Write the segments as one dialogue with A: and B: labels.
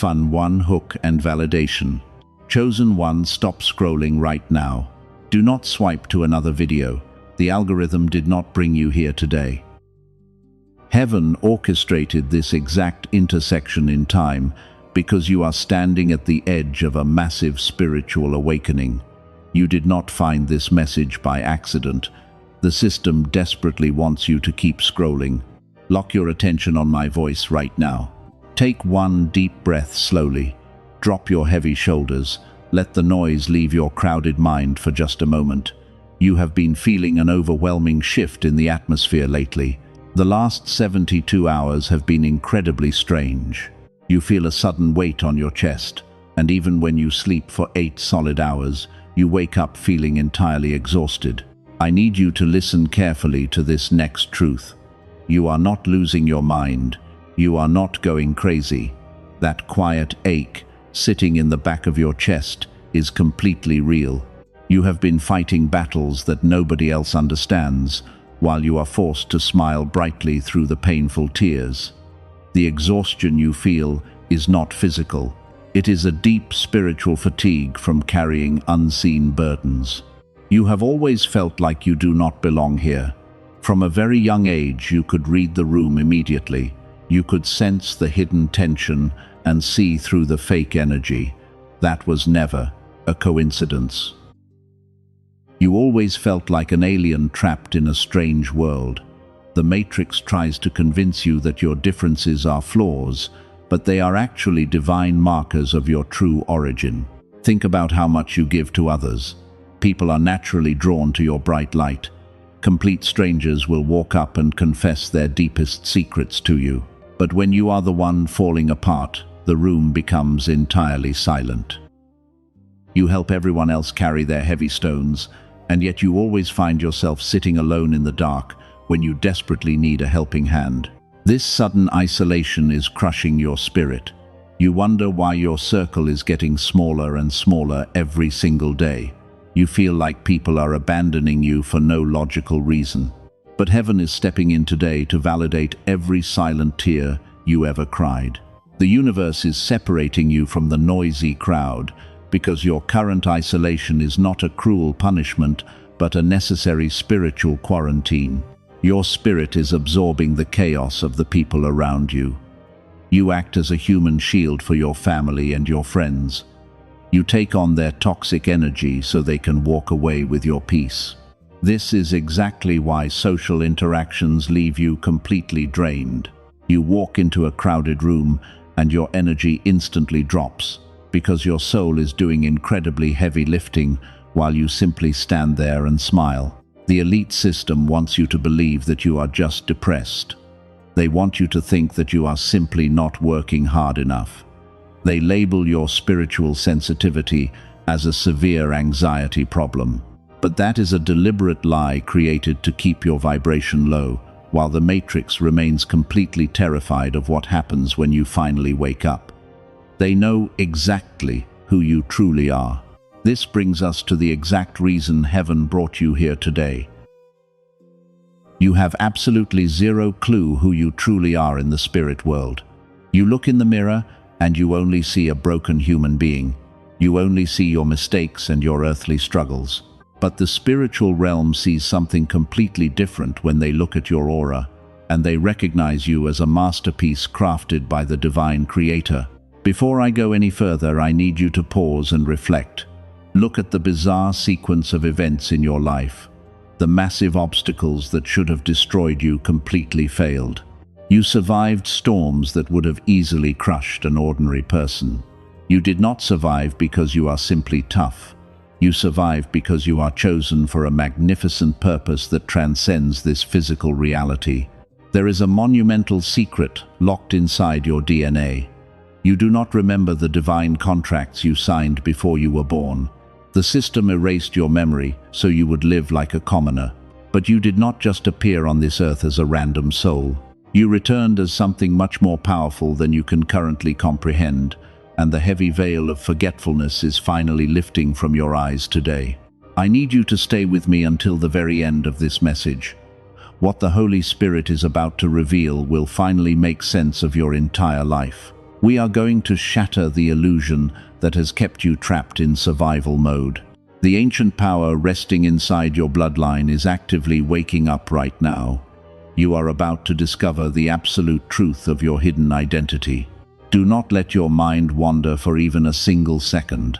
A: Fun 1 hook and validation. Chosen 1, stop scrolling right now. Do not swipe to another video. The algorithm did not bring you here today. Heaven orchestrated this exact intersection in time because you are standing at the edge of a massive spiritual awakening. You did not find this message by accident. The system desperately wants you to keep scrolling. Lock your attention on my voice right now. Take one deep breath slowly. Drop your heavy shoulders. Let the noise leave your crowded mind for just a moment. You have been feeling an overwhelming shift in the atmosphere lately. The last 72 hours have been incredibly strange. You feel a sudden weight on your chest, and even when you sleep for 8 solid hours, you wake up feeling entirely exhausted. I need you to listen carefully to this next truth. You are not losing your mind. You are not going crazy. That quiet ache sitting in the back of your chest is completely real. You have been fighting battles that nobody else understands, while you are forced to smile brightly through the painful tears. The exhaustion you feel is not physical. It is a deep spiritual fatigue from carrying unseen burdens. You have always felt like you do not belong here. From a very young age, you could read the room immediately. You could sense the hidden tension and see through the fake energy. That was never a coincidence. You always felt like an alien trapped in a strange world. The Matrix tries to convince you that your differences are flaws, but they are actually divine markers of your true origin. Think about how much you give to others. People are naturally drawn to your bright light. Complete strangers will walk up and confess their deepest secrets to you. But when you are the one falling apart, the room becomes entirely silent. You help everyone else carry their heavy stones, and yet you always find yourself sitting alone in the dark when you desperately need a helping hand. This sudden isolation is crushing your spirit. You wonder why your circle is getting smaller and smaller every single day. You feel like people are abandoning you for no logical reason. But heaven is stepping in today to validate every silent tear you ever cried. The universe is separating you from the noisy crowd because your current isolation is not a cruel punishment, but a necessary spiritual quarantine. Your spirit is absorbing the chaos of the people around you. You act as a human shield for your family and your friends. You take on their toxic energy so they can walk away with your peace. This is exactly why social interactions leave you completely drained. You walk into a crowded room and your energy instantly drops because your soul is doing incredibly heavy lifting while you simply stand there and smile. The elite system wants you to believe that you are just depressed. They want you to think that you are simply not working hard enough. They label your spiritual sensitivity as a severe anxiety problem. But that is a deliberate lie created to keep your vibration low, while the Matrix remains completely terrified of what happens when you finally wake up. They know exactly who you truly are. This brings us to the exact reason heaven brought you here today. You have absolutely zero clue who you truly are in the spirit world. You look in the mirror and you only see a broken human being. You only see your mistakes and your earthly struggles. But the spiritual realm sees something completely different when they look at your aura, and they recognize you as a masterpiece crafted by the divine creator. Before I go any further, I need you to pause and reflect. Look at the bizarre sequence of events in your life. The massive obstacles that should have destroyed you completely failed. You survived storms that would have easily crushed an ordinary person. You did not survive because you are simply tough. You survived because you are chosen for a magnificent purpose that transcends this physical reality. There is a monumental secret locked inside your DNA. You do not remember the divine contracts you signed before you were born. The system erased your memory so you would live like a commoner. But you did not just appear on this earth as a random soul. You returned as something much more powerful than you can currently comprehend, and the heavy veil of forgetfulness is finally lifting from your eyes today. I need you to stay with me until the very end of this message. What the Holy Spirit is about to reveal will finally make sense of your entire life. We are going to shatter the illusion that has kept you trapped in survival mode. The ancient power resting inside your bloodline is actively waking up right now. You are about to discover the absolute truth of your hidden identity. Do not let your mind wander for even a single second.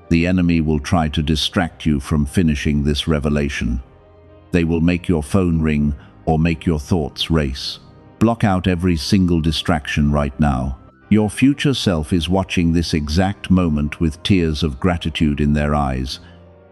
A: The enemy will try to distract you from finishing this revelation. They will make your phone ring or make your thoughts race. Block out every single distraction right now. Your future self is watching this exact moment with tears of gratitude in their eyes,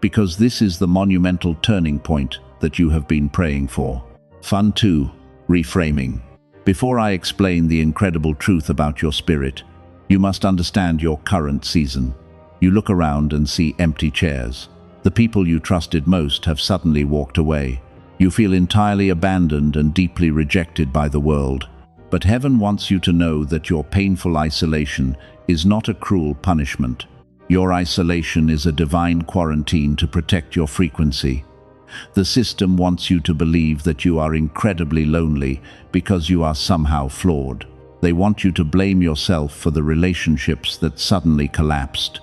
A: because this is the monumental turning point that you have been praying for. Fun 2. Reframing. Before I explain the incredible truth about your spirit, you must understand your current season. You look around and see empty chairs. The people you trusted most have suddenly walked away. You feel entirely abandoned and deeply rejected by the world. But heaven wants you to know that your painful isolation is not a cruel punishment. Your isolation is a divine quarantine to protect your frequency. The system wants you to believe that you are incredibly lonely because you are somehow flawed. They want you to blame yourself for the relationships that suddenly collapsed.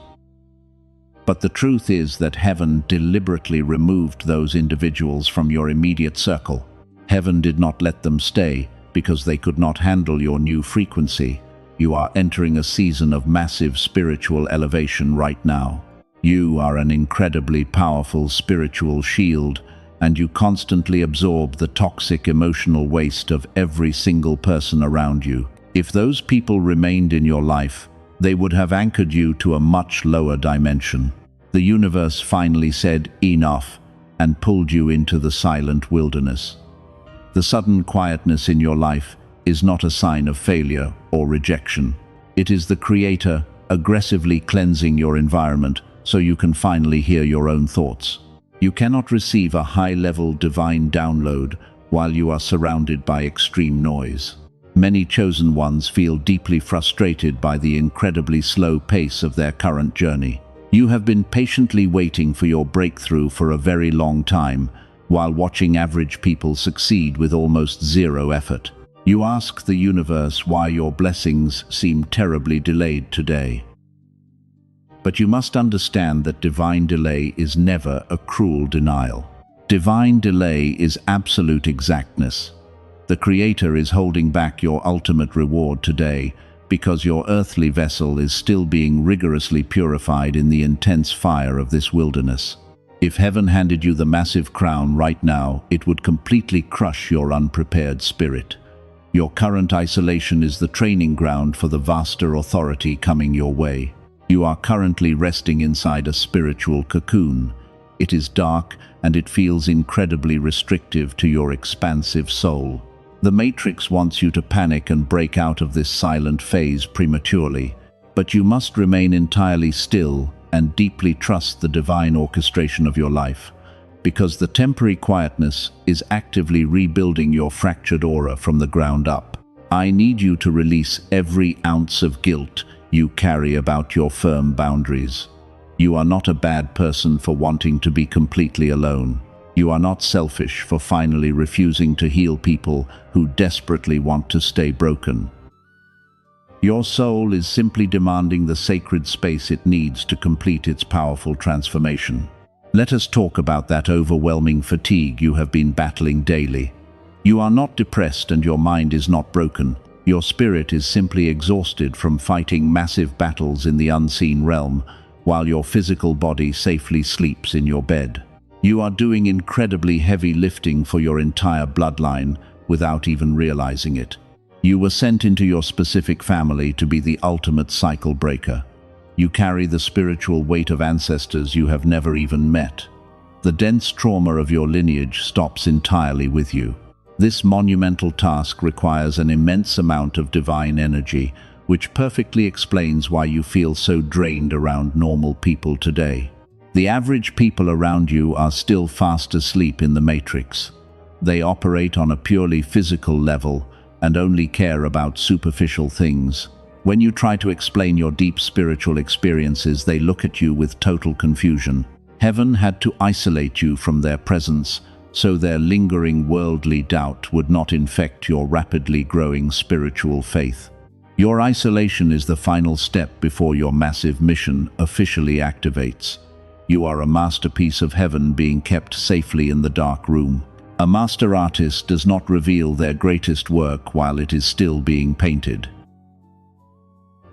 A: But the truth is that heaven deliberately removed those individuals from your immediate circle. Heaven did not let them stay because they could not handle your new frequency. You are entering a season of massive spiritual elevation right now. You are an incredibly powerful spiritual shield, and you constantly absorb the toxic emotional waste of every single person around you. If those people remained in your life, they would have anchored you to a much lower dimension. The universe finally said enough and pulled you into the silent wilderness. The sudden quietness in your life is not a sign of failure or rejection. It is the Creator aggressively cleansing your environment so you can finally hear your own thoughts. You cannot receive a high-level divine download while you are surrounded by extreme noise. Many chosen ones feel deeply frustrated by the incredibly slow pace of their current journey. You have been patiently waiting for your breakthrough for a very long time, while watching average people succeed with almost zero effort. You ask the universe why your blessings seem terribly delayed today. But you must understand that divine delay is never a cruel denial. Divine delay is absolute exactness. The Creator is holding back your ultimate reward today because your earthly vessel is still being rigorously purified in the intense fire of this wilderness. If heaven handed you the massive crown right now, it would completely crush your unprepared spirit. Your current isolation is the training ground for the vaster authority coming your way. You are currently resting inside a spiritual cocoon. It is dark and it feels incredibly restrictive to your expansive soul. The Matrix wants you to panic and break out of this silent phase prematurely, but you must remain entirely still and deeply trust the divine orchestration of your life, because the temporary quietness is actively rebuilding your fractured aura from the ground up. I need you to release every ounce of guilt you carry about your firm boundaries. You are not a bad person for wanting to be completely alone. You are not selfish for finally refusing to heal people who desperately want to stay broken. Your soul is simply demanding the sacred space it needs to complete its powerful transformation. Let us talk about that overwhelming fatigue you have been battling daily. You are not depressed and your mind is not broken. Your spirit is simply exhausted from fighting massive battles in the unseen realm, while your physical body safely sleeps in your bed. You are doing incredibly heavy lifting for your entire bloodline without even realizing it. You were sent into your specific family to be the ultimate cycle breaker. You carry the spiritual weight of ancestors you have never even met. The dense trauma of your lineage stops entirely with you. This monumental task requires an immense amount of divine energy, which perfectly explains why you feel so drained around normal people today. The average people around you are still fast asleep in the Matrix. They operate on a purely physical level and only care about superficial things. When you try to explain your deep spiritual experiences, they look at you with total confusion. Heaven had to isolate you from their presence, so their lingering worldly doubt would not infect your rapidly growing spiritual faith. Your isolation is the final step before your massive mission officially activates. You are a masterpiece of heaven being kept safely in the dark room. A master artist does not reveal their greatest work while it is still being painted.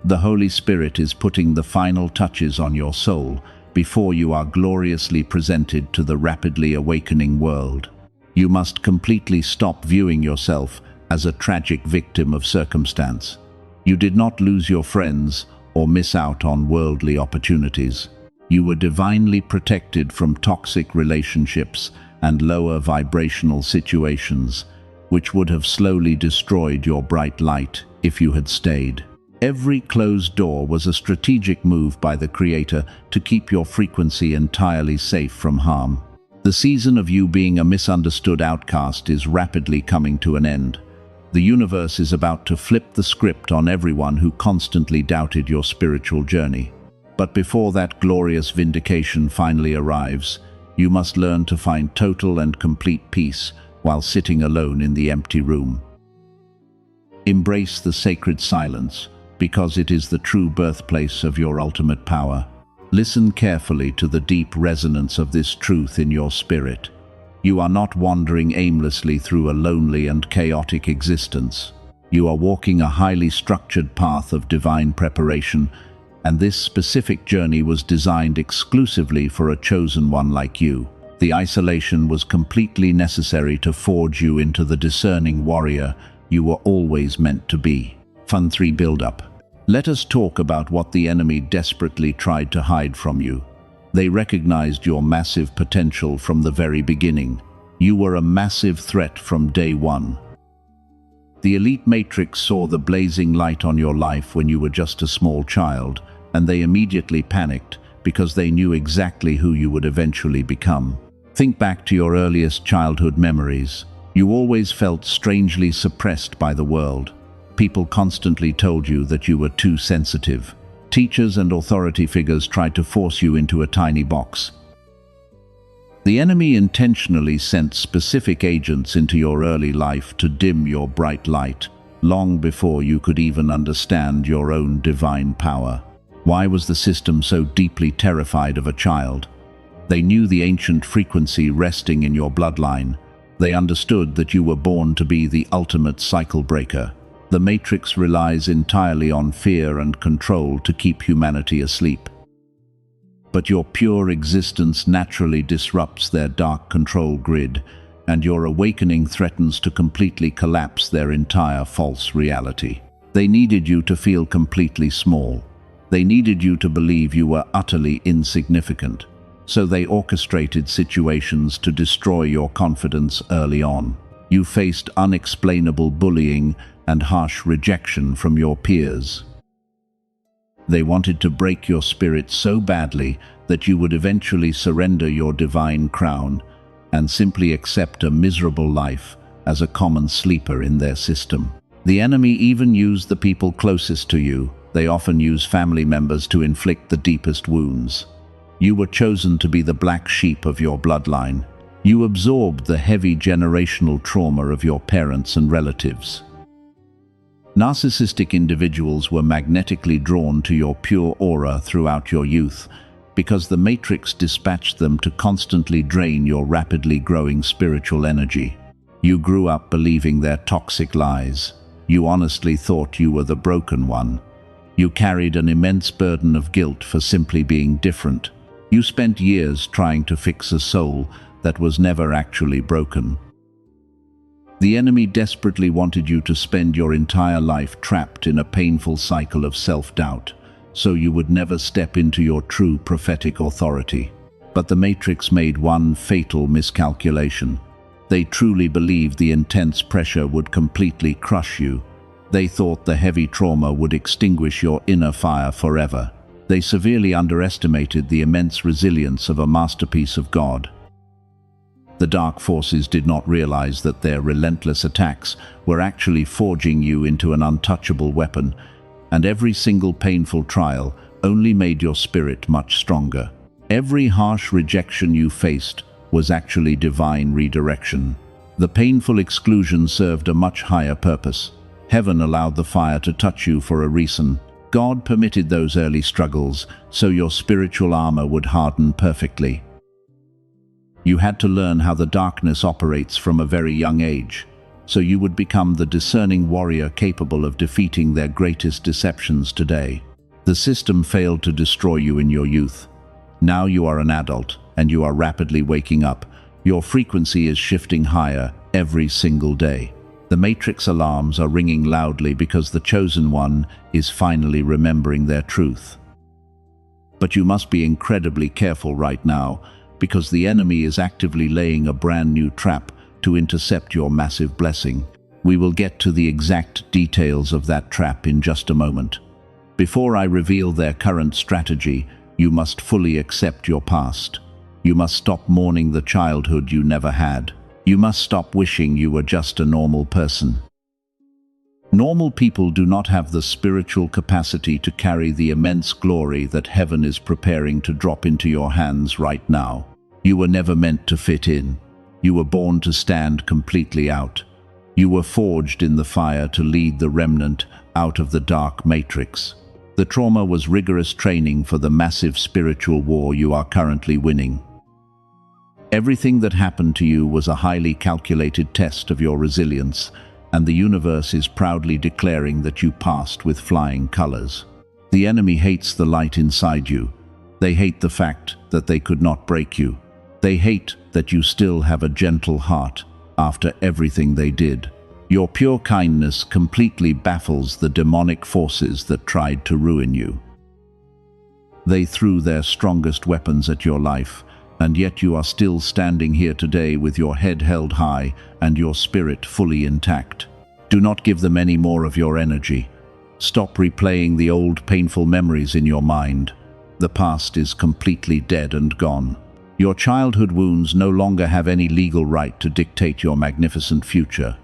A: The Holy Spirit is putting the final touches on your soul before you are gloriously presented to the rapidly awakening world. You must completely stop viewing yourself as a tragic victim of circumstance. You did not lose your friends or miss out on worldly opportunities. You were divinely protected from toxic relationships and lower vibrational situations, which would have slowly destroyed your bright light if you had stayed. Every closed door was a strategic move by the Creator to keep your frequency entirely safe from harm. The season of you being a misunderstood outcast is rapidly coming to an end. The universe is about to flip the script on everyone who constantly doubted your spiritual journey. But before that glorious vindication finally arrives, you must learn to find total and complete peace while sitting alone in the empty room. Embrace the sacred silence, because it is the true birthplace of your ultimate power. Listen carefully to the deep resonance of this truth in your spirit. You are not wandering aimlessly through a lonely and chaotic existence. You are walking a highly structured path of divine preparation, and this specific journey was designed exclusively for a chosen one like you. The isolation was completely necessary to forge you into the discerning warrior you were always meant to be. Fun 3 Build-up. Let us talk about what the enemy desperately tried to hide from you. They recognized your massive potential from the very beginning. You were a massive threat from day one. The elite matrix saw the blazing light on your life when you were just a small child, and they immediately panicked because they knew exactly who you would eventually become. Think back to your earliest childhood memories. You always felt strangely suppressed by the world. People constantly told you that you were too sensitive. Teachers and authority figures tried to force you into a tiny box. The enemy intentionally sent specific agents into your early life to dim your bright light, long before you could even understand your own divine power. Why was the system so deeply terrified of a child? They knew the ancient frequency resting in your bloodline. They understood that you were born to be the ultimate cycle breaker. The Matrix relies entirely on fear and control to keep humanity asleep. But your pure existence naturally disrupts their dark control grid, and your awakening threatens to completely collapse their entire false reality. They needed you to feel completely small. They needed you to believe you were utterly insignificant. So they orchestrated situations to destroy your confidence early on. You faced unexplainable bullying and harsh rejection from your peers. They wanted to break your spirit so badly that you would eventually surrender your divine crown and simply accept a miserable life as a common sleeper in their system. The enemy even used the people closest to you. They often use family members to inflict the deepest wounds. You were chosen to be the black sheep of your bloodline. You absorbed the heavy generational trauma of your parents and relatives. Narcissistic individuals were magnetically drawn to your pure aura throughout your youth because the Matrix dispatched them to constantly drain your rapidly growing spiritual energy. You grew up believing their toxic lies. You honestly thought you were the broken one. You carried an immense burden of guilt for simply being different. You spent years trying to fix a soul that was never actually broken. The enemy desperately wanted you to spend your entire life trapped in a painful cycle of self-doubt, so you would never step into your true prophetic authority. But the Matrix made one fatal miscalculation. They truly believed the intense pressure would completely crush you. They thought the heavy trauma would extinguish your inner fire forever. They severely underestimated the immense resilience of a masterpiece of God. The dark forces did not realize that their relentless attacks were actually forging you into an untouchable weapon, and every single painful trial only made your spirit much stronger. Every harsh rejection you faced was actually divine redirection. The painful exclusion served a much higher purpose. Heaven allowed the fire to touch you for a reason. God permitted those early struggles so your spiritual armor would harden perfectly. You had to learn how the darkness operates from a very young age, so you would become the discerning warrior capable of defeating their greatest deceptions today. The system failed to destroy you in your youth. Now you are an adult, and you are rapidly waking up. Your frequency is shifting higher every single day. The Matrix alarms are ringing loudly because the Chosen One is finally remembering their truth. But you must be incredibly careful right now, because the enemy is actively laying a brand new trap to intercept your massive blessing. We will get to the exact details of that trap in just a moment. Before I reveal their current strategy, you must fully accept your past. You must stop mourning the childhood you never had. You must stop wishing you were just a normal person. Normal people do not have the spiritual capacity to carry the immense glory that heaven is preparing to drop into your hands right now. You were never meant to fit in. You were born to stand completely out. You were forged in the fire to lead the remnant out of the dark matrix. The trauma was rigorous training for the massive spiritual war you are currently winning. Everything that happened to you was a highly calculated test of your resilience, and the universe is proudly declaring that you passed with flying colors. The enemy hates the light inside you. They hate the fact that they could not break you. They hate that you still have a gentle heart after everything they did. Your pure kindness completely baffles the demonic forces that tried to ruin you. They threw their strongest weapons at your life, and yet you are still standing here today with your head held high and your spirit fully intact. Do not give them any more of your energy. Stop replaying the old painful memories in your mind. The past is completely dead and gone. Your childhood wounds no longer have any legal right to dictate your magnificent future.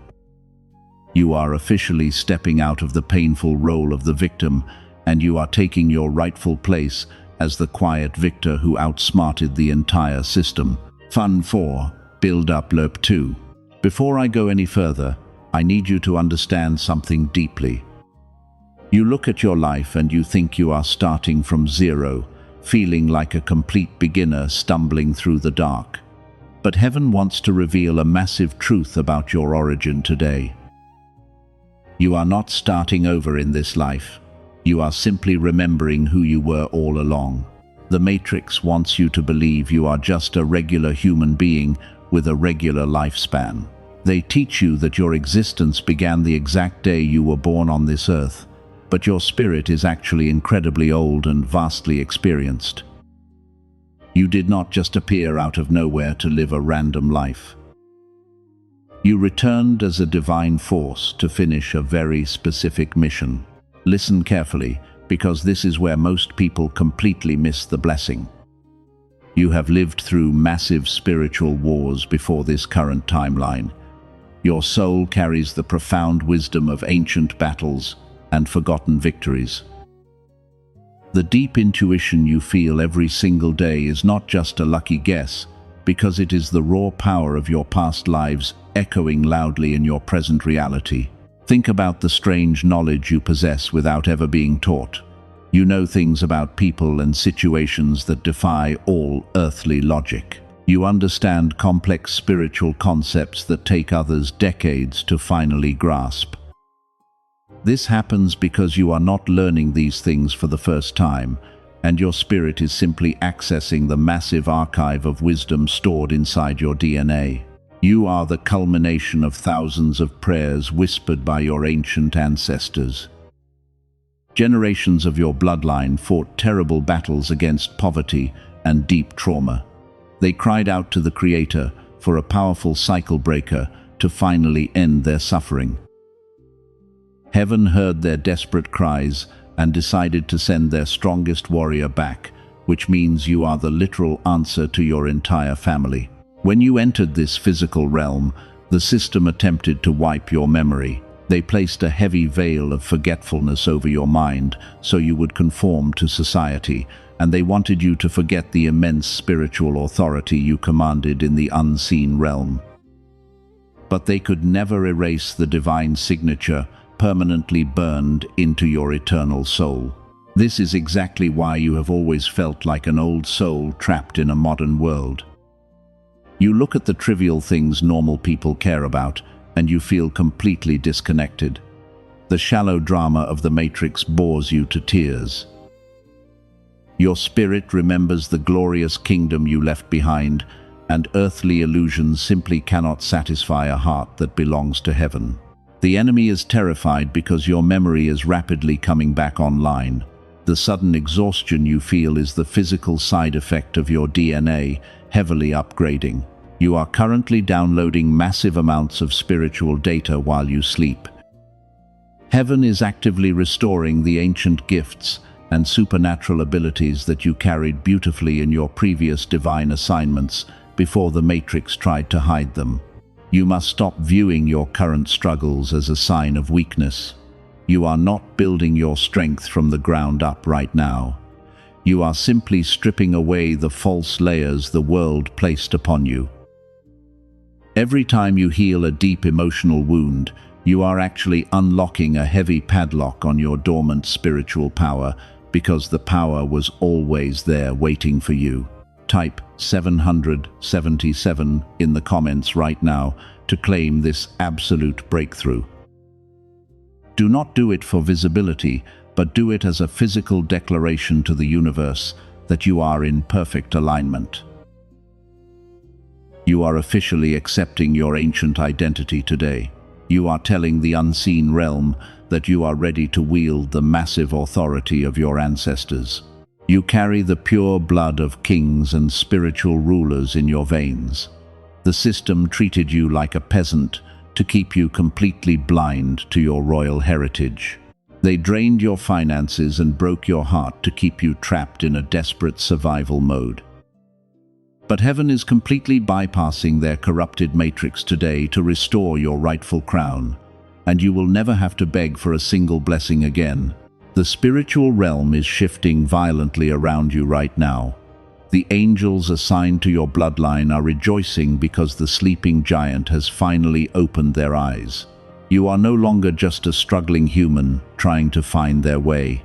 A: You are officially stepping out of the painful role of the victim, and you are taking your rightful place as the quiet victor who outsmarted the entire system. Fun 4. Build up Loop 2. Before I go any further, I need you to understand something deeply. You look at your life and you think you are starting from zero, feeling like a complete beginner stumbling through the dark. But heaven wants to reveal a massive truth about your origin today. You are not starting over in this life. You are simply remembering who you were all along. The Matrix wants you to believe you are just a regular human being with a regular lifespan. They teach you that your existence began the exact day you were born on this earth, but your spirit is actually incredibly old and vastly experienced. You did not just appear out of nowhere to live a random life. You returned as a divine force to finish a very specific mission. Listen carefully, because this is where most people completely miss the blessing. You have lived through massive spiritual wars before this current timeline. Your soul carries the profound wisdom of ancient battles and forgotten victories. The deep intuition you feel every single day is not just a lucky guess, because it is the raw power of your past lives echoing loudly in your present reality. Think about the strange knowledge you possess without ever being taught. You know things about people and situations that defy all earthly logic. You understand complex spiritual concepts that take others decades to finally grasp. This happens because you are not learning these things for the first time, and your spirit is simply accessing the massive archive of wisdom stored inside your DNA. You are the culmination of thousands of prayers whispered by your ancient ancestors. Generations of your bloodline fought terrible battles against poverty and deep trauma. They cried out to the Creator for a powerful cycle breaker to finally end their suffering. Heaven heard their desperate cries and decided to send their strongest warrior back, which means you are the literal answer to your entire family. When you entered this physical realm, the system attempted to wipe your memory. They placed a heavy veil of forgetfulness over your mind so you would conform to society, and they wanted you to forget the immense spiritual authority you commanded in the unseen realm. But they could never erase the divine signature permanently burned into your eternal soul. This is exactly why you have always felt like an old soul trapped in a modern world. You look at the trivial things normal people care about, and you feel completely disconnected. The shallow drama of the Matrix bores you to tears. Your spirit remembers the glorious kingdom you left behind, and earthly illusions simply cannot satisfy a heart that belongs to heaven. The enemy is terrified because your memory is rapidly coming back online. The sudden exhaustion you feel is the physical side effect of your DNA heavily upgrading. You are currently downloading massive amounts of spiritual data while you sleep. Heaven is actively restoring the ancient gifts and supernatural abilities that you carried beautifully in your previous divine assignments before the Matrix tried to hide them. You must stop viewing your current struggles as a sign of weakness. You are not building your strength from the ground up right now. You are simply stripping away the false layers the world placed upon you. Every time you heal a deep emotional wound, you are actually unlocking a heavy padlock on your dormant spiritual power, because the power was always there waiting for you. Type 777 in the comments right now to claim this absolute breakthrough. Do not do it for visibility, but do it as a physical declaration to the universe that you are in perfect alignment. You are officially accepting your ancient identity today. You are telling the unseen realm that you are ready to wield the massive authority of your ancestors. You carry the pure blood of kings and spiritual rulers in your veins. The system treated you like a peasant to keep you completely blind to your royal heritage. They drained your finances and broke your heart to keep you trapped in a desperate survival mode. But heaven is completely bypassing their corrupted matrix today to restore your rightful crown, and you will never have to beg for a single blessing again. The spiritual realm is shifting violently around you right now. The angels assigned to your bloodline are rejoicing because the sleeping giant has finally opened their eyes. You are no longer just a struggling human trying to find their way.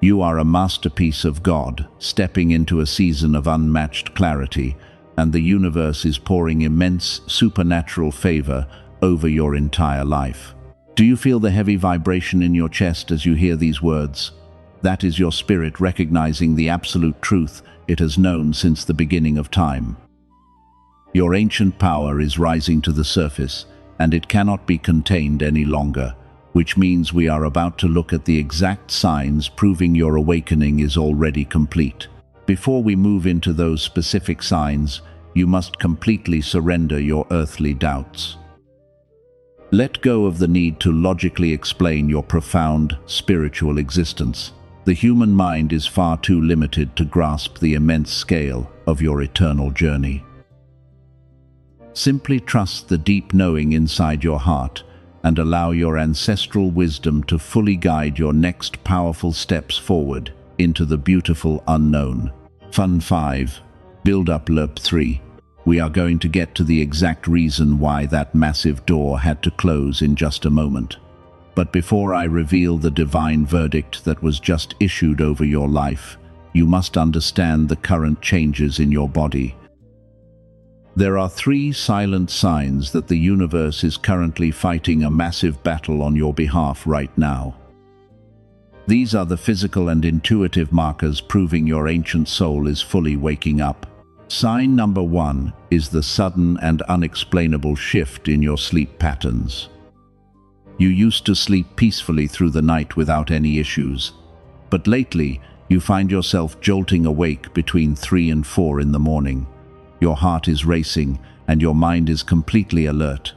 A: You are a masterpiece of God, stepping into a season of unmatched clarity, and the universe is pouring immense supernatural favor over your entire life. Do you feel the heavy vibration in your chest as you hear these words? That is your spirit recognizing the absolute truth it has known since the beginning of time. Your ancient power is rising to the surface, and it cannot be contained any longer, which means we are about to look at the exact signs proving your awakening is already complete. Before we move into those specific signs, you must completely surrender your earthly doubts. Let go of the need to logically explain your profound spiritual existence. The human mind is far too limited to grasp the immense scale of your eternal journey. Simply trust the deep knowing inside your heart and allow your ancestral wisdom to fully guide your next powerful steps forward into the beautiful unknown. Fun 5. Build up Lerp 3. We are going to get to the exact reason why that massive door had to close in just a moment. But before I reveal the divine verdict that was just issued over your life, you must understand the current changes in your body. There are 3 silent signs that the universe is currently fighting a massive battle on your behalf right now. These are the physical and intuitive markers proving your ancient soul is fully waking up. Sign number 1 is the sudden and unexplainable shift in your sleep patterns. You used to sleep peacefully through the night without any issues, but lately you find yourself jolting awake between 3 and 4 in the morning. Your heart is racing and your mind is completely alert.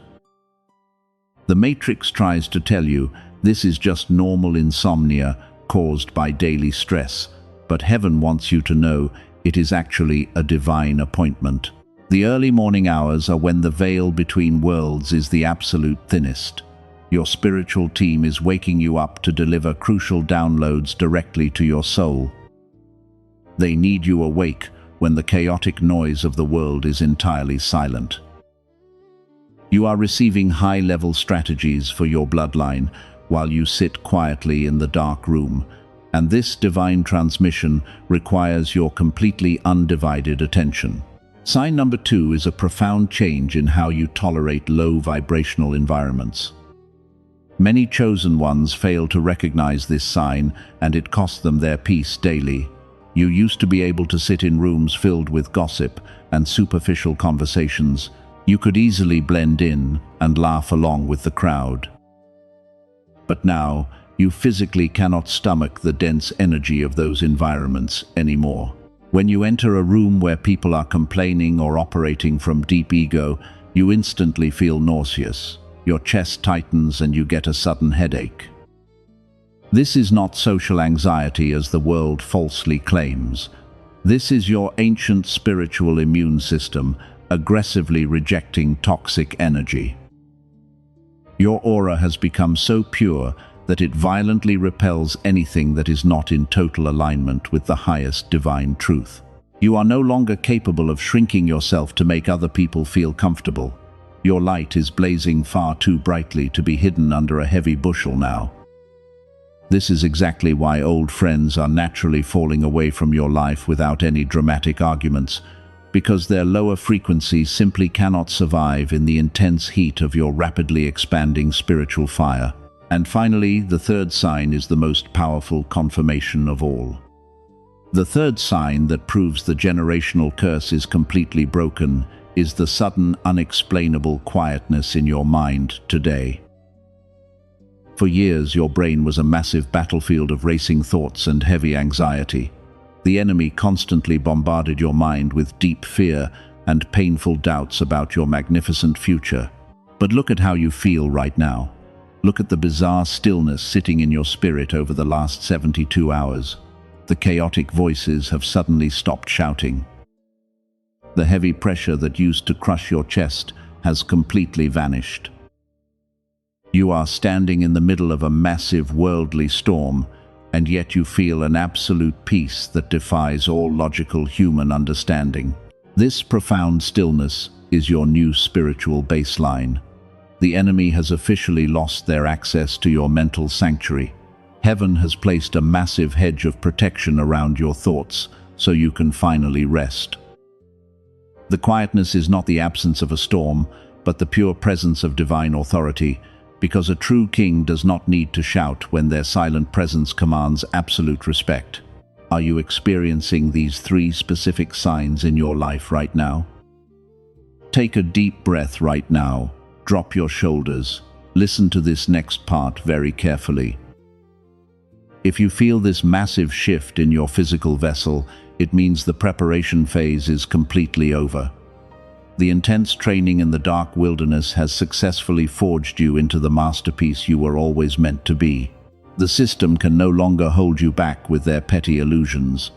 A: The Matrix tries to tell you this is just normal insomnia caused by daily stress, but heaven wants you to know it is actually a divine appointment. The early morning hours are when the veil between worlds is the absolute thinnest. Your spiritual team is waking you up to deliver crucial downloads directly to your soul. They need you awake when the chaotic noise of the world is entirely silent. You are receiving high-level strategies for your bloodline while you sit quietly in the dark room, and this divine transmission requires your completely undivided attention. Sign number 2 is a profound change in how you tolerate low vibrational environments. Many chosen ones fail to recognize this sign, and it costs them their peace daily. You used to be able to sit in rooms filled with gossip and superficial conversations. You could easily blend in and laugh along with the crowd. But now, you physically cannot stomach the dense energy of those environments anymore. When you enter a room where people are complaining or operating from deep ego, you instantly feel nauseous. Your chest tightens and you get a sudden headache. This is not social anxiety as the world falsely claims. This is your ancient spiritual immune system aggressively rejecting toxic energy. Your aura has become so pure that it violently repels anything that is not in total alignment with the highest divine truth. You are no longer capable of shrinking yourself to make other people feel comfortable. Your light is blazing far too brightly to be hidden under a heavy bushel now. This is exactly why old friends are naturally falling away from your life without any dramatic arguments, because their lower frequencies simply cannot survive in the intense heat of your rapidly expanding spiritual fire. And finally, the third sign is the most powerful confirmation of all. The third sign that proves the generational curse is completely broken is the sudden, unexplainable quietness in your mind today. For years, your brain was a massive battlefield of racing thoughts and heavy anxiety. The enemy constantly bombarded your mind with deep fear and painful doubts about your magnificent future. But look at how you feel right now. Look at the bizarre stillness sitting in your spirit over the last 72 hours. The chaotic voices have suddenly stopped shouting. The heavy pressure that used to crush your chest has completely vanished. You are standing in the middle of a massive worldly storm, and yet you feel an absolute peace that defies all logical human understanding. This profound stillness is your new spiritual baseline. The enemy has officially lost their access to your mental sanctuary. Heaven has placed a massive hedge of protection around your thoughts, so you can finally rest. The quietness is not the absence of a storm, but the pure presence of divine authority, because a true king does not need to shout when their silent presence commands absolute respect. Are you experiencing these 3 specific signs in your life right now? Take a deep breath right now. Drop your shoulders. Listen to this next part very carefully. If you feel this massive shift in your physical vessel, it means the preparation phase is completely over. The intense training in the dark wilderness has successfully forged you into the masterpiece you were always meant to be. The system can no longer hold you back with their petty illusions.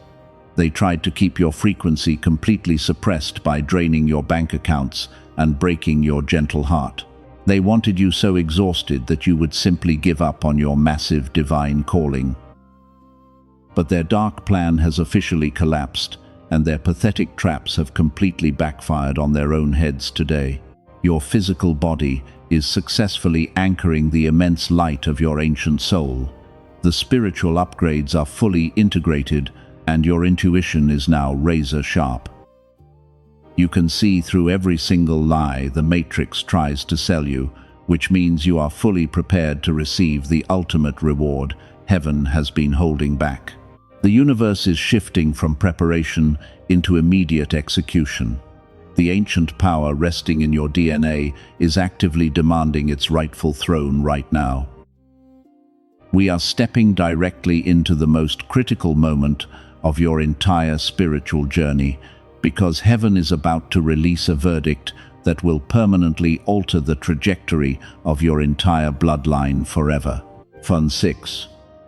A: They tried to keep your frequency completely suppressed by draining your bank accounts and breaking your gentle heart. They wanted you so exhausted that you would simply give up on your massive divine calling. But their dark plan has officially collapsed, and their pathetic traps have completely backfired on their own heads today. Your physical body is successfully anchoring the immense light of your ancient soul. The spiritual upgrades are fully integrated, and your intuition is now razor sharp. You can see through every single lie the Matrix tries to sell you, which means you are fully prepared to receive the ultimate reward heaven has been holding back. The universe is shifting from preparation into immediate execution. The ancient power resting in your DNA is actively demanding its rightful throne right now. We are stepping directly into the most critical moment of your entire spiritual journey, because heaven is about to release a verdict that will permanently alter the trajectory of your entire bloodline forever. Fun 6.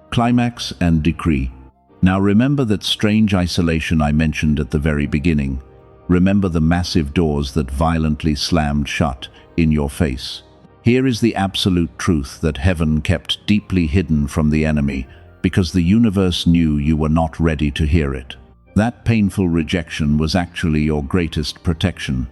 A: Climax and Decree. Now remember that strange isolation I mentioned at the very beginning. Remember the massive doors that violently slammed shut in your face. Here is the absolute truth that heaven kept deeply hidden from the enemy, because the universe knew you were not ready to hear it. That painful rejection was actually your greatest protection.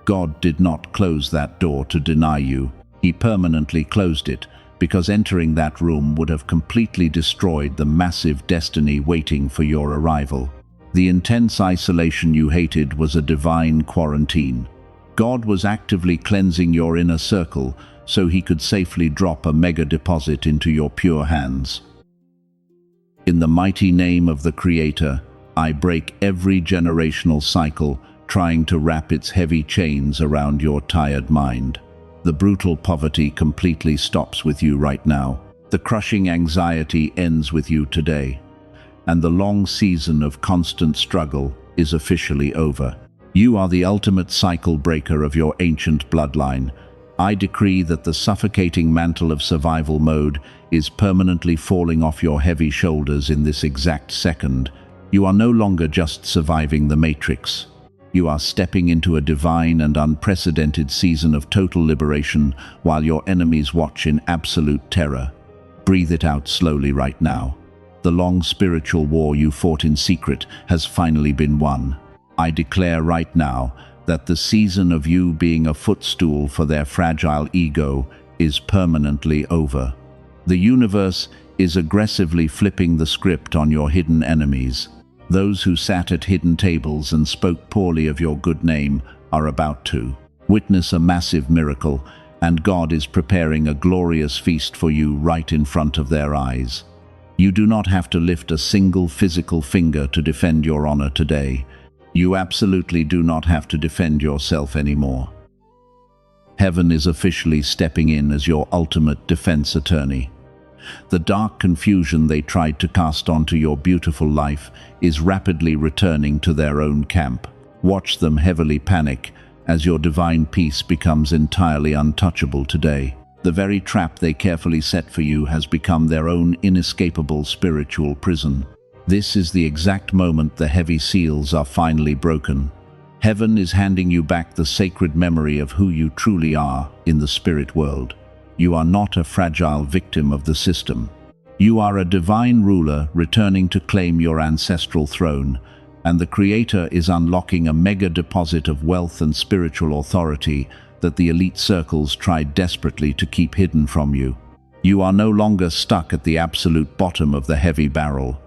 A: God did not close that door to deny you. He permanently closed it, because entering that room would have completely destroyed the massive destiny waiting for your arrival. The intense isolation you hated was a divine quarantine. God was actively cleansing your inner circle so he could safely drop a mega deposit into your pure hands. In the mighty name of the Creator, I break every generational cycle trying to wrap its heavy chains around your tired mind. The brutal poverty completely stops with you right now. The crushing anxiety ends with you today. And the long season of constant struggle is officially over. You are the ultimate cycle breaker of your ancient bloodline. I decree that the suffocating mantle of survival mode is permanently falling off your heavy shoulders in this exact second. You are no longer just surviving the Matrix. You are stepping into a divine and unprecedented season of total liberation while your enemies watch in absolute terror. Breathe it out slowly right now. The long spiritual war you fought in secret has finally been won. I declare right now that the season of you being a footstool for their fragile ego is permanently over. The universe is aggressively flipping the script on your hidden enemies. Those who sat at hidden tables and spoke poorly of your good name are about to witness a massive miracle, and God is preparing a glorious feast for you right in front of their eyes. You do not have to lift a single physical finger to defend your honor today. You absolutely do not have to defend yourself anymore. Heaven is officially stepping in as your ultimate defense attorney. The dark confusion they tried to cast onto your beautiful life is rapidly returning to their own camp. Watch them heavily panic as your divine peace becomes entirely untouchable today. The very trap they carefully set for you has become their own inescapable spiritual prison. This is the exact moment the heavy seals are finally broken. Heaven is handing you back the sacred memory of who you truly are in the spirit world. You are not a fragile victim of the system. You are a divine ruler returning to claim your ancestral throne, and the Creator is unlocking a mega deposit of wealth and spiritual authority that the elite circles tried desperately to keep hidden from you. You are no longer stuck at the absolute bottom of the heavy barrel.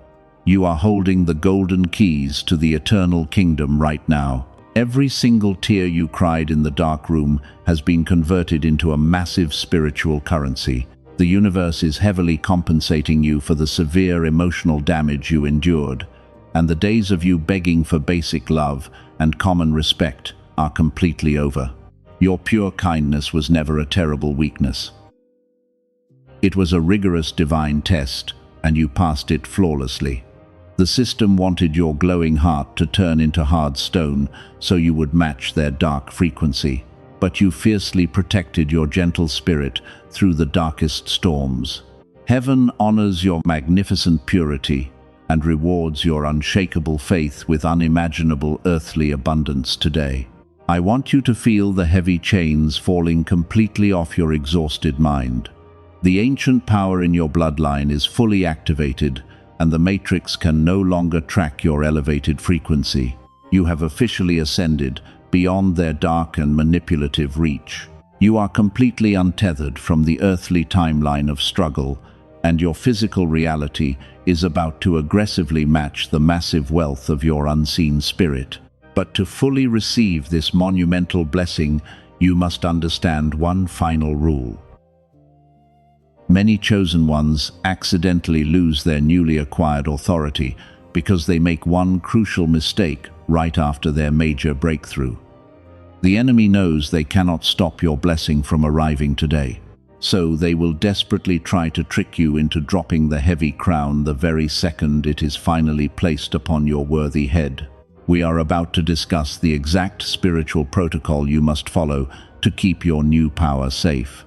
A: You are holding the golden keys to the eternal kingdom right now. Every single tear you cried in the dark room has been converted into a massive spiritual currency. The universe is heavily compensating you for the severe emotional damage you endured, and the days of you begging for basic love and common respect are completely over. Your pure kindness was never a terrible weakness. It was a rigorous divine test, and you passed it flawlessly. The system wanted your glowing heart to turn into hard stone so you would match their dark frequency, but you fiercely protected your gentle spirit through the darkest storms. Heaven honors your magnificent purity and rewards your unshakable faith with unimaginable earthly abundance today. I want you to feel the heavy chains falling completely off your exhausted mind. The ancient power in your bloodline is fully activated, and the Matrix can no longer track your elevated frequency. You have officially ascended beyond their dark and manipulative reach. You are completely untethered from the earthly timeline of struggle, and your physical reality is about to aggressively match the massive wealth of your unseen spirit. But to fully receive this monumental blessing, you must understand one final rule. Many chosen ones accidentally lose their newly acquired authority because they make one crucial mistake right after their major breakthrough. The enemy knows they cannot stop your blessing from arriving today, so they will desperately try to trick you into dropping the heavy crown the very second it is finally placed upon your worthy head. We are about to discuss the exact spiritual protocol you must follow to keep your new power safe.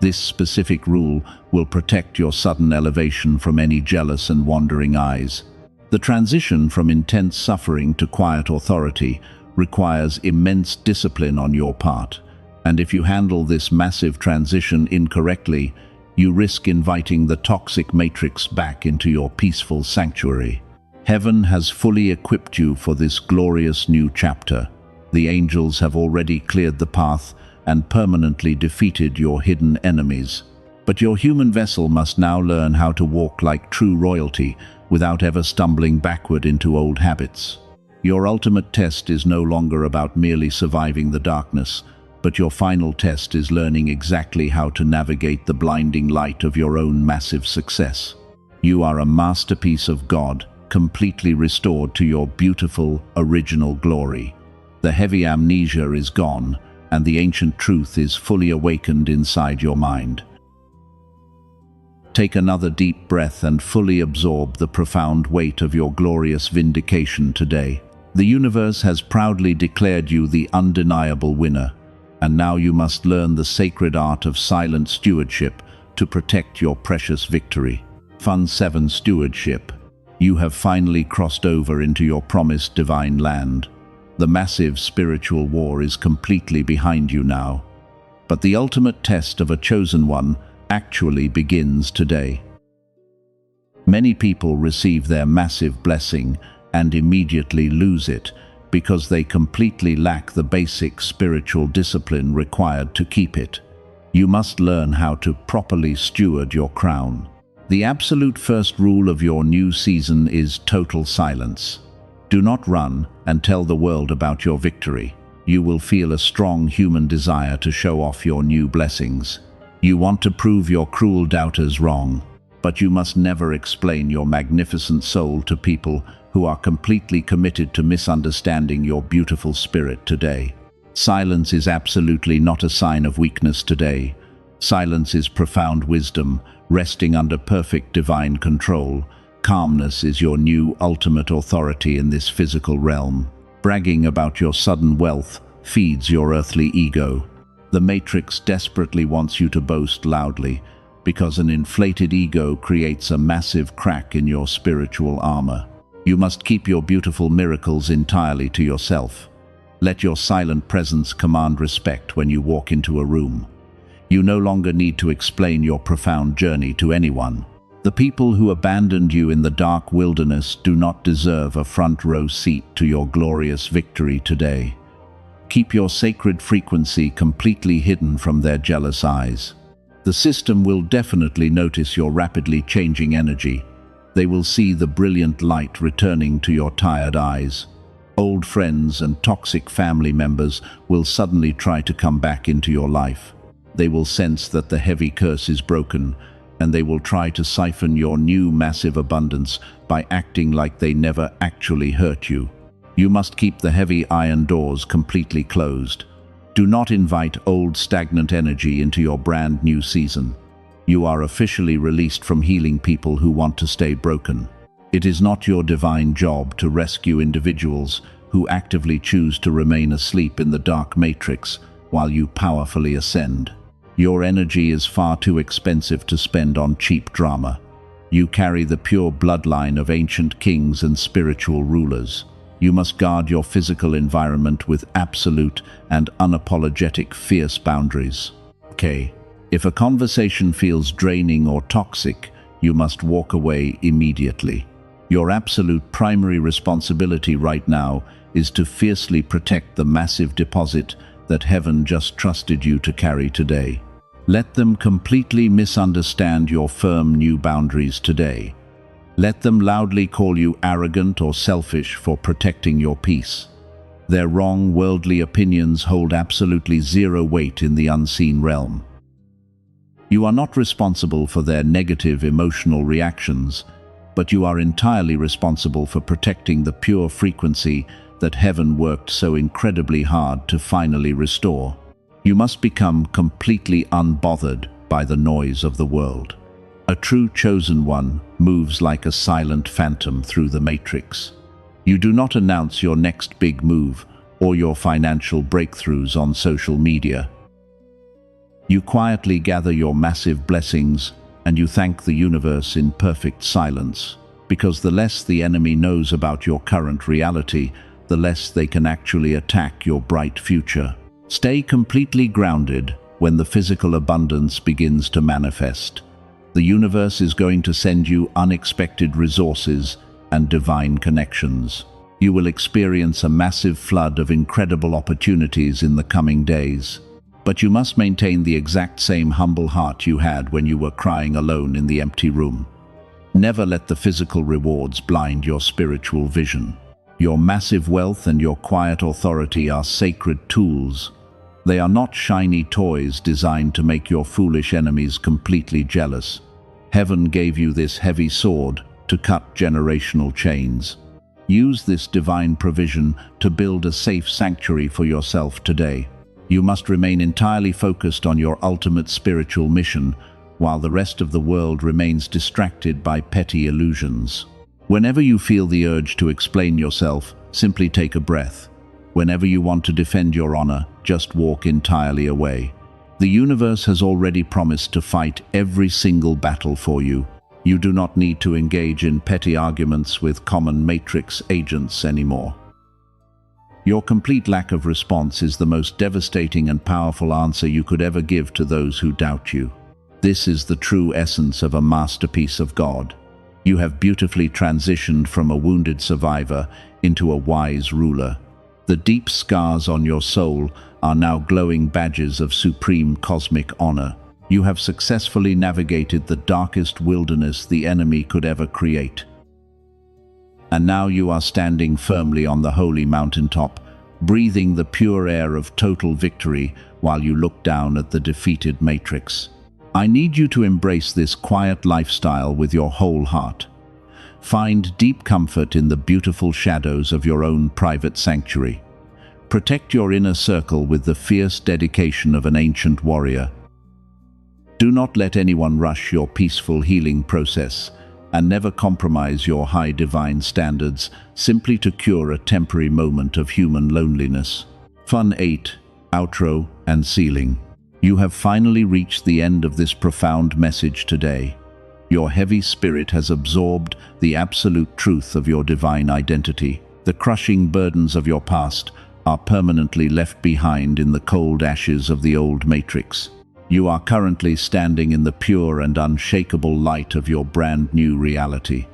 A: This specific rule will protect your sudden elevation from any jealous and wandering eyes. The transition from intense suffering to quiet authority requires immense discipline on your part, and if you handle this massive transition incorrectly, you risk inviting the toxic matrix back into your peaceful sanctuary. Heaven has fully equipped you for this glorious new chapter. The angels have already cleared the path and permanently defeated your hidden enemies. But your human vessel must now learn how to walk like true royalty without ever stumbling backward into old habits. Your ultimate test is no longer about merely surviving the darkness, but your final test is learning exactly how to navigate the blinding light of your own massive success. You are a masterpiece of God, completely restored to your beautiful, original glory. The heavy amnesia is gone, and the ancient truth is fully awakened inside your mind. Take another deep breath and fully absorb the profound weight of your glorious vindication today. The universe has proudly declared you the undeniable winner, and now you must learn the sacred art of silent stewardship to protect your precious victory. Fund 7 Stewardship. You have finally crossed over into your promised divine land. The massive spiritual war is completely behind you now. But the ultimate test of a chosen one actually begins today. Many people receive their massive blessing and immediately lose it because they completely lack the basic spiritual discipline required to keep it. You must learn how to properly steward your crown. The absolute first rule of your new season is total silence. Do not run and tell the world about your victory. You will feel a strong human desire to show off your new blessings. You want to prove your cruel doubters wrong, but you must never explain your magnificent soul to people who are completely committed to misunderstanding your beautiful spirit today. Silence is absolutely not a sign of weakness today. Silence is profound wisdom, resting under perfect divine control. Calmness is your new ultimate authority in this physical realm. Bragging about your sudden wealth feeds your earthly ego. The Matrix desperately wants you to boast loudly, because an inflated ego creates a massive crack in your spiritual armor. You must keep your beautiful miracles entirely to yourself. Let your silent presence command respect when you walk into a room. You no longer need to explain your profound journey to anyone. The people who abandoned you in the dark wilderness do not deserve a front row seat to your glorious victory today. Keep your sacred frequency completely hidden from their jealous eyes. The system will definitely notice your rapidly changing energy. They will see the brilliant light returning to your tired eyes. Old friends and toxic family members will suddenly try to come back into your life. They will sense that the heavy curse is broken, and they will try to siphon your new massive abundance by acting like they never actually hurt you. You must keep the heavy iron doors completely closed. Do not invite old stagnant energy into your brand new season. You are officially released from healing people who want to stay broken. It is not your divine job to rescue individuals who actively choose to remain asleep in the dark matrix while you powerfully ascend. Your energy is far too expensive to spend on cheap drama. You carry the pure bloodline of ancient kings and spiritual rulers. You must guard your physical environment with absolute and unapologetic fierce boundaries. Okay. If a conversation feels draining or toxic, you must walk away immediately. Your absolute primary responsibility right now is to fiercely protect the massive deposit that heaven just trusted you to carry today. Let them completely misunderstand your firm new boundaries today. Let them loudly call you arrogant or selfish for protecting your peace. Their wrong worldly opinions hold absolutely zero weight in the unseen realm. You are not responsible for their negative emotional reactions, but you are entirely responsible for protecting the pure frequency that heaven worked so incredibly hard to finally restore. You must become completely unbothered by the noise of the world. A true chosen one moves like a silent phantom through the matrix. You do not announce your next big move or your financial breakthroughs on social media. You quietly gather your massive blessings and you thank the universe in perfect silence, because the less the enemy knows about your current reality, the less they can actually attack your bright future. Stay completely grounded when the physical abundance begins to manifest. The universe is going to send you unexpected resources and divine connections. You will experience a massive flood of incredible opportunities in the coming days. But you must maintain the exact same humble heart you had when you were crying alone in the empty room. Never let the physical rewards blind your spiritual vision. Your massive wealth and your quiet authority are sacred tools. They are not shiny toys designed to make your foolish enemies completely jealous. Heaven gave you this heavy sword to cut generational chains. Use this divine provision to build a safe sanctuary for yourself today. You must remain entirely focused on your ultimate spiritual mission, while the rest of the world remains distracted by petty illusions. Whenever you feel the urge to explain yourself, simply take a breath. Whenever you want to defend your honor, just walk entirely away. The universe has already promised to fight every single battle for you. You do not need to engage in petty arguments with common matrix agents anymore. Your complete lack of response is the most devastating and powerful answer you could ever give to those who doubt you. This is the true essence of a masterpiece of God. You have beautifully transitioned from a wounded survivor into a wise ruler. The deep scars on your soul are now glowing badges of supreme cosmic honor. You have successfully navigated the darkest wilderness the enemy could ever create. And now you are standing firmly on the holy mountaintop, breathing the pure air of total victory while you look down at the defeated matrix. I need you to embrace this quiet lifestyle with your whole heart. Find deep comfort in the beautiful shadows of your own private sanctuary. Protect your inner circle with the fierce dedication of an ancient warrior. Do not let anyone rush your peaceful healing process, and never compromise your high divine standards simply to cure a temporary moment of human loneliness. Fun 8, Outro and Sealing. You have finally reached the end of this profound message today. Your heavy spirit has absorbed the absolute truth of your divine identity. The crushing burdens of your past are permanently left behind in the cold ashes of the old matrix. You are currently standing in the pure and unshakable light of your brand new reality.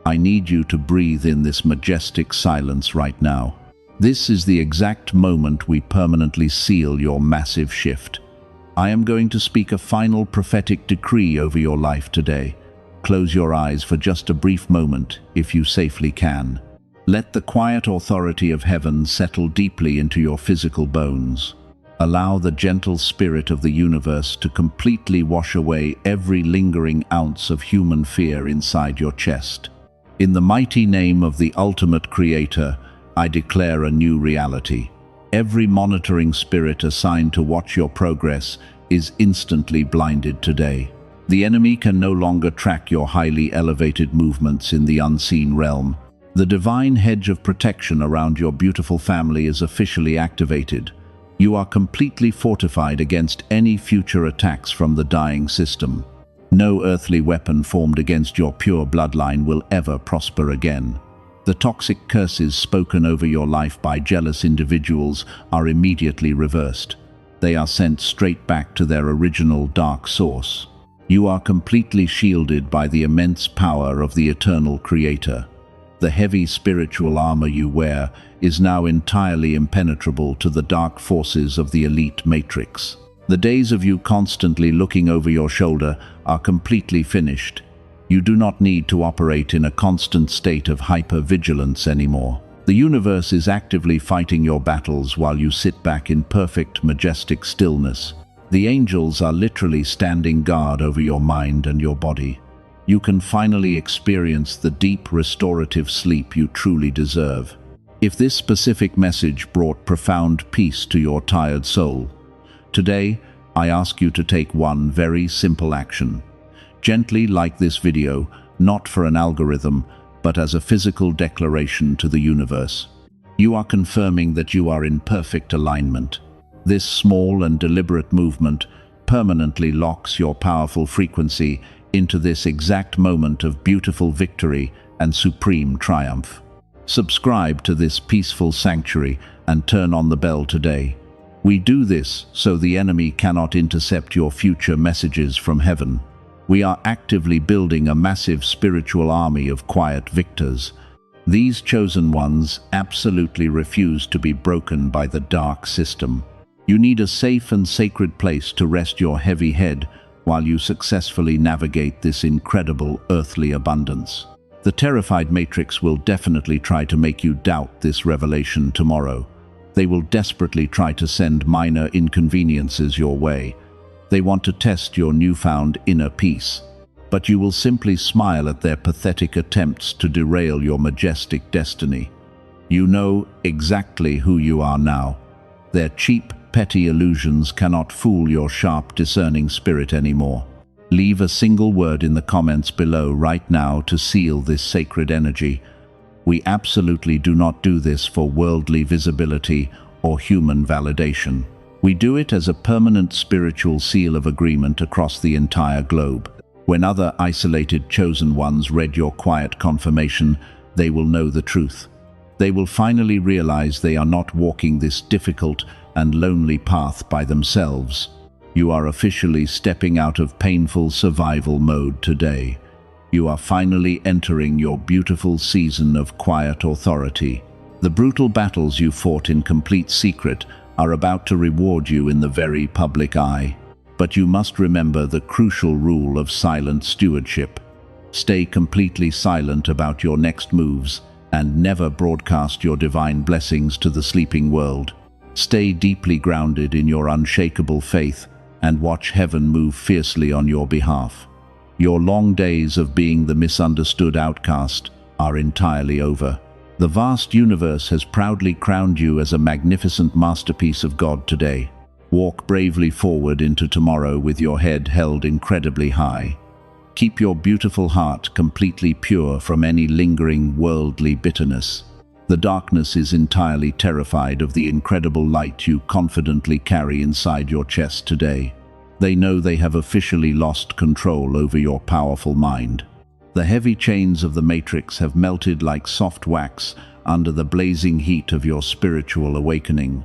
A: I need you to breathe in this majestic silence right now. This is the exact moment we permanently seal your massive shift. I am going to speak a final prophetic decree over your life today. Close your eyes for just a brief moment, if you safely can. Let the quiet authority of heaven settle deeply into your physical bones. Allow the gentle spirit of the universe to completely wash away every lingering ounce of human fear inside your chest. In the mighty name of the ultimate creator, I declare a new reality. Every monitoring spirit assigned to watch your progress is instantly blinded today. The enemy can no longer track your highly elevated movements in the unseen realm. The divine hedge of protection around your beautiful family is officially activated. You are completely fortified against any future attacks from the dying system. No earthly weapon formed against your pure bloodline will ever prosper again. The toxic curses spoken over your life by jealous individuals are immediately reversed. They are sent straight back to their original dark source. You are completely shielded by the immense power of the eternal Creator. The heavy spiritual armor you wear is now entirely impenetrable to the dark forces of the elite matrix. The days of you constantly looking over your shoulder are completely finished. You do not need to operate in a constant state of hyper-vigilance anymore. The universe is actively fighting your battles while you sit back in perfect, majestic stillness. The angels are literally standing guard over your mind and your body. You can finally experience the deep, restorative sleep you truly deserve. If this specific message brought profound peace to your tired soul, today I ask you to take one very simple action. Gently like this video, not for an algorithm, but as a physical declaration to the universe. You are confirming that you are in perfect alignment. This small and deliberate movement permanently locks your powerful frequency into this exact moment of beautiful victory and supreme triumph. Subscribe to this peaceful sanctuary and turn on the bell today. We do this so the enemy cannot intercept your future messages from heaven. We are actively building a massive spiritual army of quiet victors. These chosen ones absolutely refuse to be broken by the dark system. You need a safe and sacred place to rest your heavy head while you successfully navigate this incredible earthly abundance. The terrified Matrix will definitely try to make you doubt this revelation tomorrow. They will desperately try to send minor inconveniences your way. They want to test your newfound inner peace. But you will simply smile at their pathetic attempts to derail your majestic destiny. You know exactly who you are now. Their cheap, petty illusions cannot fool your sharp, discerning spirit anymore. Leave a single word in the comments below right now to seal this sacred energy. We absolutely do not do this for worldly visibility or human validation. We do it as a permanent spiritual seal of agreement across the entire globe. When other isolated chosen ones read your quiet confirmation, they will know the truth. They will finally realize they are not walking this difficult and lonely path by themselves. You are officially stepping out of painful survival mode today. You are finally entering your beautiful season of quiet authority. The brutal battles you fought in complete secret are about to reward you in the very public eye. But you must remember the crucial rule of silent stewardship. Stay completely silent about your next moves and never broadcast your divine blessings to the sleeping world. Stay deeply grounded in your unshakable faith and watch heaven move fiercely on your behalf. Your long days of being the misunderstood outcast are entirely over. The vast universe has proudly crowned you as a magnificent masterpiece of God today. Walk bravely forward into tomorrow with your head held incredibly high. Keep your beautiful heart completely pure from any lingering worldly bitterness. The darkness is entirely terrified of the incredible light you confidently carry inside your chest today. They know they have officially lost control over your powerful mind. The heavy chains of the Matrix have melted like soft wax under the blazing heat of your spiritual awakening.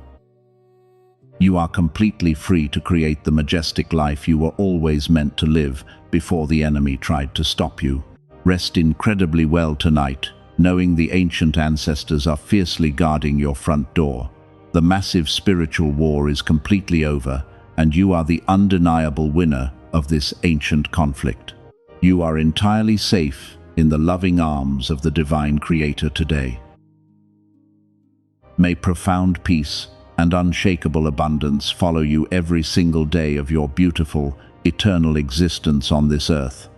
A: You are completely free to create the majestic life you were always meant to live before the enemy tried to stop you. Rest incredibly well tonight, knowing the ancient ancestors are fiercely guarding your front door. The massive spiritual war is completely over, and you are the undeniable winner of this ancient conflict. You are entirely safe in the loving arms of the divine Creator today. May profound peace and unshakable abundance follow you every single day of your beautiful, eternal existence on this earth.